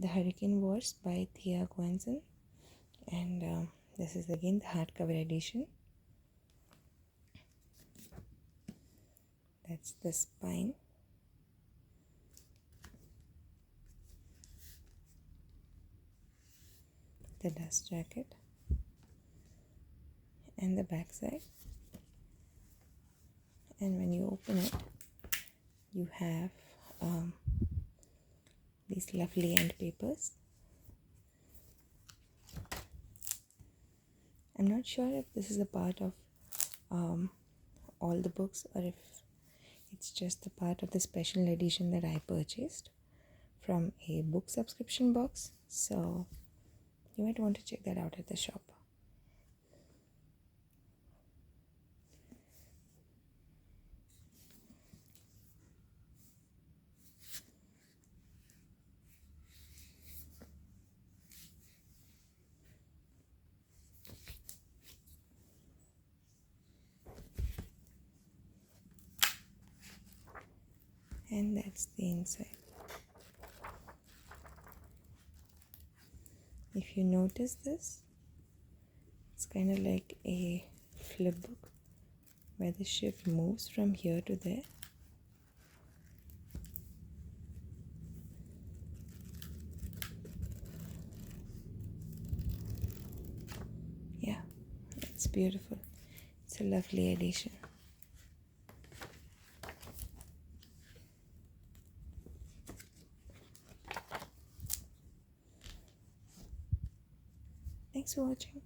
The Hurricane Wars by Thea Guanzon, and this is again the hardcover edition. That's the spine. The dust jacket and the back side, and when you open it you have these lovely end papers. I'm not sure if this is a part of all the books or if it's just a part of the special edition that I purchased from a book subscription box, so you might want to check that out at the shop. And that's the inside. If you notice this, it's kind of like a flip book where the shift moves from here to there. Yeah, it's beautiful. It's a lovely addition. Thanks for watching.